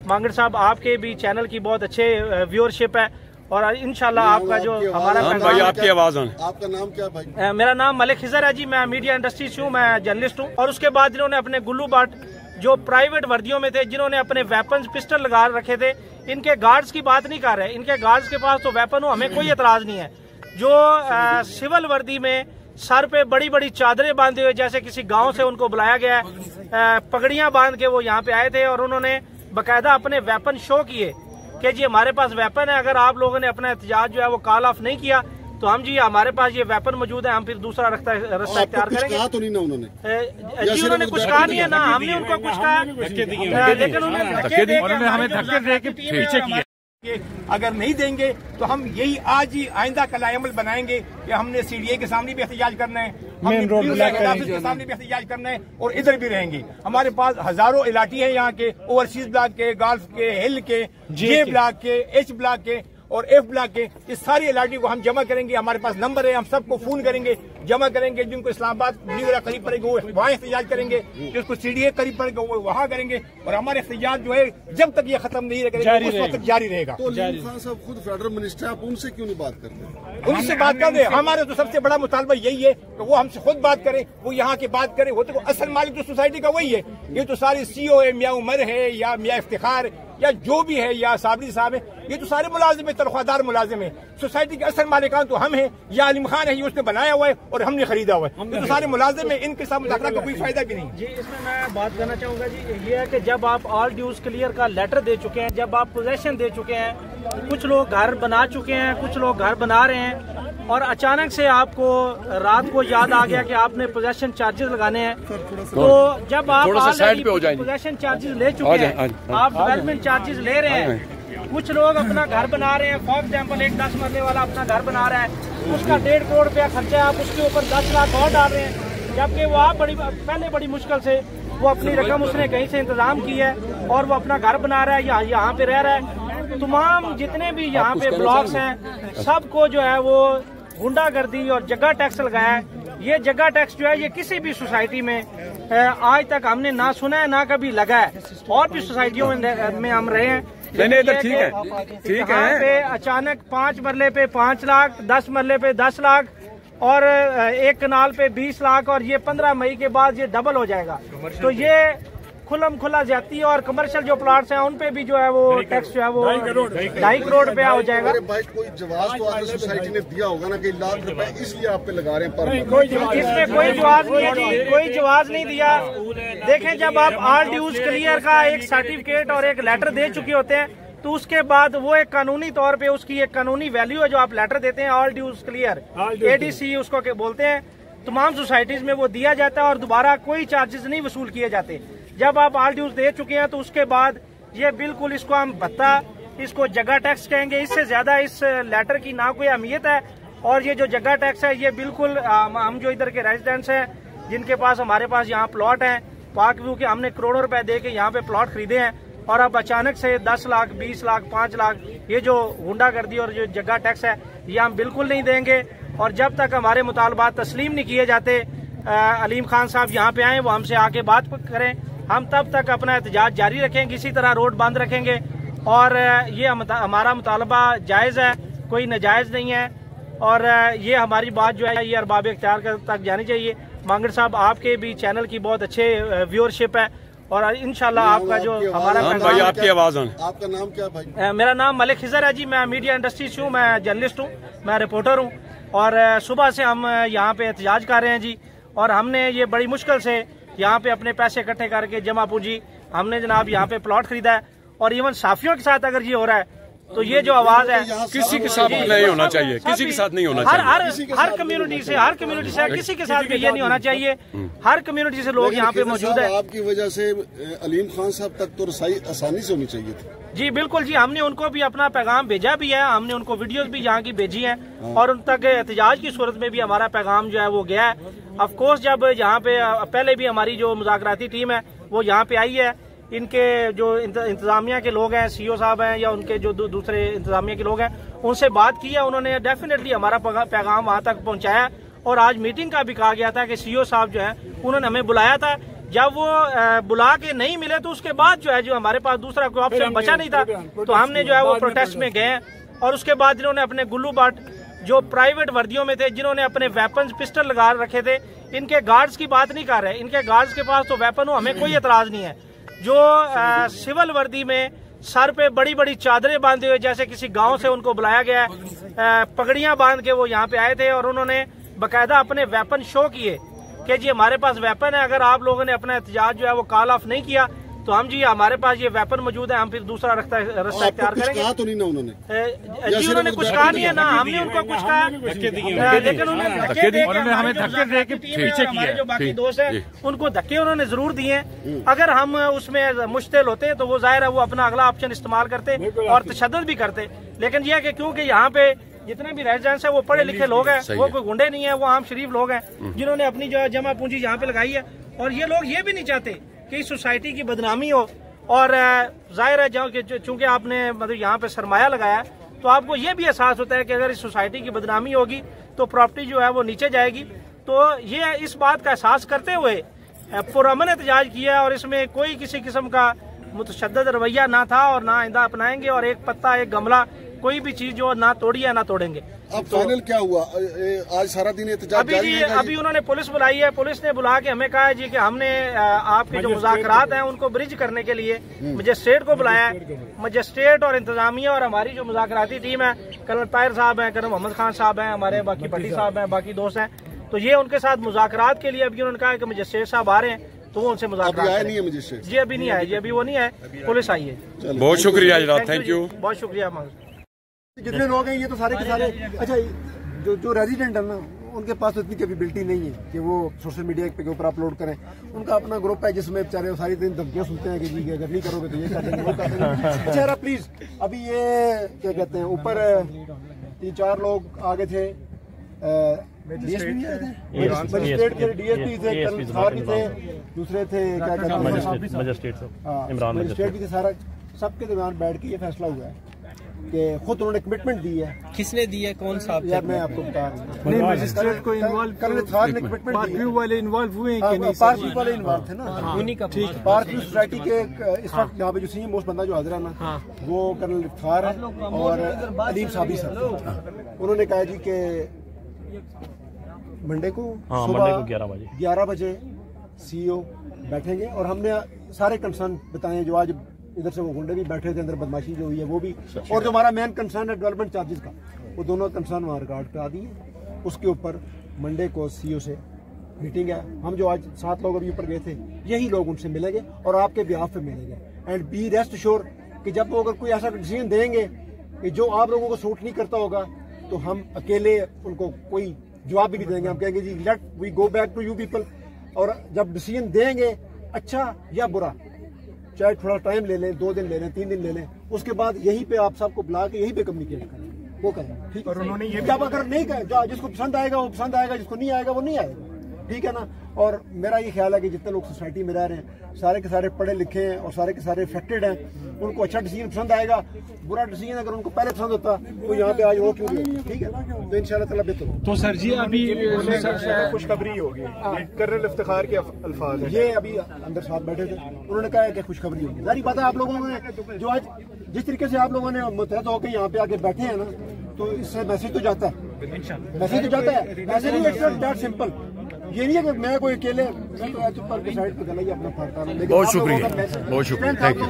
मांगड़ साहब, आपके भी चैनल की बहुत अच्छे व्यूअरशिप है और इंशाल्लाह आपका जो हमारा भाई आपकी आवाज आपका नाम क्या भाई? मेरा नाम मलिक खिजर है जी, मैं मीडिया इंडस्ट्री से हूँ, मैं जर्नलिस्ट हूँ। और उसके बाद इन्होंने अपने गुल्लू बाट जो प्राइवेट वर्दियों में थे, जिन्होंने अपने वेपन्स पिस्टल लगा रखे थे, इनके गार्ड्स की बात नहीं कर रहे, इनके गार्ड्स के पास तो वेपन हो, हमें कोई एतराज नहीं है। जो सिविल वर्दी में सर पे बड़ी बड़ी चादरें बांधे हुए, जैसे किसी गांव से उनको बुलाया गया है, पगड़ियां बांध के वो यहाँ पे आए थे और उन्होंने बाकायदा अपने वेपन शो किए कि जी हमारे पास वेपन है, अगर आप लोगों ने अपना एहतजाज जो है वो कॉल ऑफ नहीं किया तो हम जी हमारे पास ये वेपन मौजूद है, हम फिर दूसरा रास्ता इख्तियार करेंगे। कहा तो नहीं ना उन्होंने? जी उन्होंने कुछ कहा नहीं है ना, हमने उनको कुछ कहा, लेकिन उन्होंने हमें धक्के दे के पीछे किया। अगर नहीं देंगे तो हम यही आज ही आइंदा कलाअमल बनाएंगे कि हमने CDA के सामने भी एहतजाज करना है, मेन रोड के सामने भी एहतजाज करना है और इधर भी रहेंगे। हमारे पास हजारों इलाटी हैं यहाँ के, ओवरसीज ब्लॉक के, गल्फ के, हिल के, J ब्लॉक के, H ब्लॉक के और F ब्लॉक के, इस सारी इलाटी को हम जमा करेंगे। हमारे पास नंबर है, हम सबको फोन करेंगे, जमा करेंगे। जिनको इस्लामाबाद करीब पड़ेगा वो वहाँ एहतजाज करेंगे, जिसको CDA करीब पड़ेगा वो वहाँ करेंगे और हमारे एहतजाज जो है जब तक ये खत्म नहीं करेगा उस वक्त तक जारी रहेगा। तो अलीम खान साहब खुद फेडरल मिनिस्टर है, आप उनसे क्यों नहीं बात करते? उनसे बात कर रहे। हमारा तो सबसे बड़ा मुतालबा यही है कि वो हमसे खुद बात करे, वो यहाँ की बात करे। वो तो असल मालिक तो सोसाइटी का वही है। ये तो सारी CO है, मियाँ उमर है या मियाँ इफ्तिखार या जो भी है या साबरी साहब है, ये तो सारे मुलाजिम है, तनख्वाहदार मुलाजिम है। सोसाइटी के असल मालिकान तो हम हैं या अलीम खान है, ये उसने बनाया हुआ है और हमने खरीदा हुआ है। ये तो सारे मुलाजिम है, इनके साथ मुज़ाकरा का कोई फायदा भी नहीं। जी इसमें मैं बात करना चाहूंगा जी, ये है कि जब आप ऑल ड्यूज क्लियर का लेटर दे चुके हैं, जब आप पोजेशन दे चुके हैं, कुछ लोग घर बना चुके हैं, कुछ लोग घर बना रहे हैं और अचानक से आपको रात को याद आ गया कि आपने पोजेशन चार्जेस लगाने हैं, तो जब आप पोजेशन चार्जेस ले चुके हैं, आप डेवलपमेंट चार्जेस ले रहे हैं, कुछ लोग अपना घर बना रहे हैं। फॉर एग्जाम्पल एक 10 मरले वाला अपना घर बना रहा है, उसका 1.5 करोड़ रुपया खर्चा है, आप उसके ऊपर 10 लाख और डाल रहे हैं, जबकि वो आप पहले बड़ी मुश्किल से वो अपनी रकम उसने कहीं से इंतजाम की है और वो अपना घर बना रहा है, यहाँ पे रह रहा है। तमाम जितने भी यहाँ पे ब्लॉक्स हैं, सबको जो है वो गुंडागर्दी और जगह टैक्स लगाया है। ये जगह टैक्स जो है ये किसी भी सोसाइटी में आज तक हमने ना सुना है ना कभी लगा है। और भी सोसाइटियों में हम रहे हैं, ठीक है पे अचानक 5 मरले पे 5 लाख, 10 मरले पे 10 लाख और एक कनाल पे 20 लाख और ये 15 मई के बाद ये डबल हो जाएगा। तो ये खुलम खुला जाती है और कमर्शियल जो प्लाट्स हैं उन पे भी जो है वो टैक्स जो है वो 2.5 करोड़ रुपया हो जाएगा। भाई कोई जवाब तो आगे सोसाइटी ने दिया होगा ना कि लाख रुपए इसलिए आप पे लगा रहे हैं, इसमें कोई जवाब नहीं है, कोई जवाब नहीं दिया। देखें जब आप ऑल ड्यूज क्लियर का एक सर्टिफिकेट और एक लेटर दे चुके होते हैं तो उसके बाद वो एक कानूनी तौर पे उसकी एक कानूनी वैल्यू है जो आप लेटर देते हैं, ऑल ड्यूज क्लियर ADC उसको बोलते हैं। तमाम सोसाइटीज में वो दिया जाता है और दोबारा कोई चार्जेस नहीं वसूल किए जाते। जब आप ऑल ड्यूज दे चुके हैं तो उसके बाद ये बिल्कुल इसको हम भत्ता, इसको जगह टैक्स कहेंगे, इससे ज्यादा इस लेटर की ना कोई अहमियत है। और ये जो जगह टैक्स है ये बिल्कुल हम जो इधर के रेजिडेंट्स हैं जिनके पास हमारे पास यहाँ प्लॉट हैं, पार्क व्यू के, हमने करोड़ों रुपए दे के यहाँ पे प्लॉट खरीदे हैं और अब अचानक से 10 लाख, 20 लाख, 5 लाख ये जो गुंडागर्दी और जो जगह टैक्स है ये हम बिल्कुल नहीं देंगे। और जब तक हमारे मुतालबात तस्लीम नहीं किए जाते, अलीम खान साहब यहाँ पे आए, वो हमसे आके बात करें, हम तब तक अपना एहतजाज जारी रखेंगे, इसी तरह रोड बंद रखेंगे। और ये हमारा मुतालबा जायज़ है, कोई नाजायज़ नहीं है और ये हमारी बात जो है ये अरबाब इख्तियार तक जानी चाहिए। मांगड़ साहब, आपके भी चैनल की बहुत अच्छे व्यूअरशिप है और इंशाल्लाह आपका जो हमारा भाई आपकी आवाज आपका नाम क्या भाई? मेरा नाम मलिक खिजर है जी, मैं मीडिया इंडस्ट्री से हूँ, मैं जर्नलिस्ट हूँ, मैं रिपोर्टर हूँ और सुबह से हम यहाँ पे एहतजाज कर रहे हैं जी। और हमने ये बड़ी मुश्किल से यहाँ पे अपने पैसे इकट्ठे करके जमा पूंजी हमने जनाब यहाँ पे प्लॉट खरीदा है और इवन साफियों के साथ अगर ये हो रहा है तो ये जो आवाज है किसी के साथ नहीं होना चाहिए, किसी के साथ नहीं होना चाहिए। हर कम्युनिटी से किसी के साथ भी ये नहीं होना चाहिए। हर कम्युनिटी से लोग यहाँ पे मौजूद है। आपकी वजह से अलीम खान साहब तक तो रसाई आसानी से होनी चाहिए थी। जी बिल्कुल जी, हमने उनको भी अपना पैगाम भेजा भी है, हमने उनको वीडियोस भी यहाँ की भेजी हैं और उन तक एहतजाज की सूरत में भी हमारा पैगाम जो है वो गया है। ऑफ कोर्स जब यहाँ पे पहले भी हमारी जो मुज़ाकराती टीम है वो यहाँ पे आई है, इनके जो इंतजामिया के लोग हैं, CEO साहब हैं या उनके जो दूसरे इंतजामिया के लोग हैं, उनसे बात की है, उन्होंने डेफिनेटली हमारा पैगाम वहाँ तक पहुँचाया। और आज मीटिंग का भी कहा गया था कि CEO साहब जो है उन्होंने हमें बुलाया था जब वो बुला के नहीं मिले तो उसके बाद जो है जो हमारे पास दूसरा कोई ऑप्शन बचा नहीं था, तो हमने जो है वो प्रोटेस्ट में गए। और उसके बाद जिन्होंने अपने गुल्लू बाट जो प्राइवेट वर्दियों में थे, जिन्होंने अपने वेपन्स पिस्टल लगा रखे थे, इनके गार्ड्स की बात नहीं कर रहे, इनके गार्ड्स के पास तो वेपन हो, हमें कोई एतराज नहीं है। जो सिविल वर्दी में सर पे बड़ी बड़ी चादरें बांधे हुए, जैसे किसी गांव से उनको बुलाया गया है, पगड़ियां बांध के वो यहाँ पे आए थे और उन्होंने बाकायदा अपने वेपन शो किए कि जी हमारे पास वेपन है, अगर आप लोगों ने अपना एहतजाज जो है वो कॉल ऑफ नहीं किया तो हम जी हमारे पास ये वेपन मौजूद है, हम फिर दूसरा रास्ता इख्तियार करेंगे। कहा तो नहीं ना उन्होंने? जी उन्होंने कुछ कहा नहीं है ना, हमने उनको कुछ कहा, लेकिन उन्होंने हमें धक्के दे के पीछे किया। हमारे जो बाकी दोस्त हैं उनको धक्के उन्होंने जरूर दिए। अगर हम उसमें मुश्तिल होते तो वो जाहिर है वो अपना अगला ऑप्शन इस्तेमाल करते और तशद्दुद भी करते। लेकिन यह कि क्योंकि यहाँ पे जितने भी रेजिडेंट्स हैं वो पढ़े लिखे लोग हैं, वो कोई गुंडे नहीं है, वो आम शरीफ लोग हैं जिन्होंने अपनी जो जमा पूंजी यहाँ पे लगाई है। और ये लोग ये भी नहीं चाहते कि इस सोसाइटी की बदनामी हो। और जाहिर है चूंकि आपने मतलब यहाँ पे सरमाया लगाया तो आपको ये भी एहसास होता है कि अगर इस सोसाइटी की बदनामी होगी तो प्रॉपर्टी जो है वो नीचे जाएगी। तो ये इस बात का एहसास करते हुए पुरअमन एहतजाज किया और इसमें कोई किसी किस्म का मुतशद्दद रवैया ना था और ना आइंदा अपनाएंगे। और एक पत्ता एक गमला कोई भी चीज जो ना तोड़ी है ना तोड़ेंगे। अब फाइनल क्या हुआ? आज सारा दिन एहतजाज जारी रहेगा? अभी उन्होंने पुलिस बुलाई है, पुलिस ने बुला के हमें कहा है जी कि हमने आपके जो मुज़ाकरात हैं उनको ब्रिज करने के लिए मजिस्ट्रेट को बुलाया है। मजिस्ट्रेट और इंतजामिया और हमारी जो मुज़ाकराती टीम है, कर्नल ताहिर साहब हैं, कर्नल मोहम्मद खान साहब हैं, हमारे बाकी भट्टी साहब हैं, बाकी दोस्त हैं, तो ये उनके साथ मुज़ाकरात के लिए अभी उन्होंने कहा है कि मजिस्ट्रेट साहब आ रहे हैं तो वो उनसे मुज़ाकरात आया नहीं है मजिस्ट्रेट? जी अभी नहीं आए, जी अभी वो नहीं आए, पुलिस आई है। बहुत शुक्रिया जनाब, थैंक यू, बहुत शुक्रिया। जितने लोग हैं ये तो सारे के सारे, अच्छा जो रेजिडेंट है ना उनके पास तो इतनी कैपेबिलिटी नहीं है कि वो सोशल मीडिया के ऊपर अपलोड करें। उनका अपना ग्रुप है जिसमें बेचारे सारी दिन धमकियां सुनते हैं कि जी अगर नहीं करोगे तो ये कर देंगे, वो कर देंगे। अच्छा प्लीज, अभी ये क्या कहते हैं ऊपर 3-4 लोग आगे थे, डीएसपी नहीं आए थे, मजिस्ट्रेट थे, डीएसपी थे, कर्नल भी थे, दूसरे थे क्या कहते हैं मजिस्ट्रेट भी थे। सारा सबके दरमियान बैठ के ये फैसला हुआ है कि खुद उन्होंने कमिटमेंट दी है। किसने दी है? कौन सा? यार मैं आपको बता रहा हूँ, नहीं मजिस्ट्रेट को इन्वॉल्व कर्नल थार ने कमिटमेंट दी है। वाले इन्वॉल्व हुए हैं कि नहीं? पार्क व्यू वाले इन्वॉल्व थे ना, उन्हीं का। ठीक, पार्क व्यू सोसाइटी के इस वक्त यहाँ पे जो सीनियर मोस्ट बंदा जो हाजिर है ना वो कर्नल थार है और अलीम साहबी सर। उन्होंने कहा जी कि मंडे को सुबह 11 बजे सीईओ बैठेंगे और हमने सारे कंसर्न बताए जो आज इधर से वो गुंडे भी बैठे थे, अंदर बदमाशी जो हुई है वो भी, और जो हमारा मेन कंसर्न है डेवलपमेंट चार्जेस का, वो दोनों कंसर्न वहाँ रिकॉर्ड करा दिए। उसके ऊपर मंडे को सीईओ से मीटिंग है। हम जो आज 7 लोग अभी ऊपर गए थे यही लोग उनसे मिलेंगे और आपके बिहाफ पे मिलेंगे। एंड बी रेस्ट श्योर कि जब वो अगर कोई ऐसा डिसीजन देंगे कि जो आप लोगों को सूट नहीं करता होगा तो हम अकेले उनको कोई जवाब भी नहीं देंगे। हम कहेंगे जी let we go back to you people. और जब डिसीजन देंगे अच्छा या बुरा, चाहे थोड़ा टाइम ले लें, 2 दिन ले लें, 3 दिन ले लें, उसके बाद यहीं पे आप सबको बुला के यहीं पे कम्युनिकेट करें, वो करें। ठीक है? और उन्होंने ये जब अगर नहीं कहा, जिसको पसंद आएगा वो पसंद आएगा, जिसको नहीं आएगा वो नहीं आएगा। ठीक है ना? और मेरा ये ख्याल है कि जितने लोग सोसाइटी में रह रहे हैं सारे के सारे पढ़े लिखे हैं और सारे के सारे अफेक्टेड हैं। उनको अच्छा डिसीजन पसंद आएगा, बुरा डिसीजन अगर उनको पहले पसंद होता तो यहाँ पे आज वो क्यों नहीं? ठीक है, तो इंशाल्लाह ताला बेहतर। तो सर जी अभी खुशखबरी होगी, कर्नल इफ्तिखार के अल्फाज हैं। ये अभी अंदर साथ बैठे थे, उन्होंने कहा कि खुशखबरी होगी। जारी बात है आप लोगों ने जो आज जिस तरीके से आप लोगों ने मुतहद होकर यहाँ पे आके बैठे हैं ना, तो इससे मैसेज तो जाता है, मैसेज तो जाता है। ऐसे नहीं इट्स दैट सिंपल। ये नहीं है कि मैं कोई अकेले, मैं तो साइड पे गला ही अपना फाड़ता हूं। बहुत शुक्रिया, बहुत शुक्रिया, थैंक यू।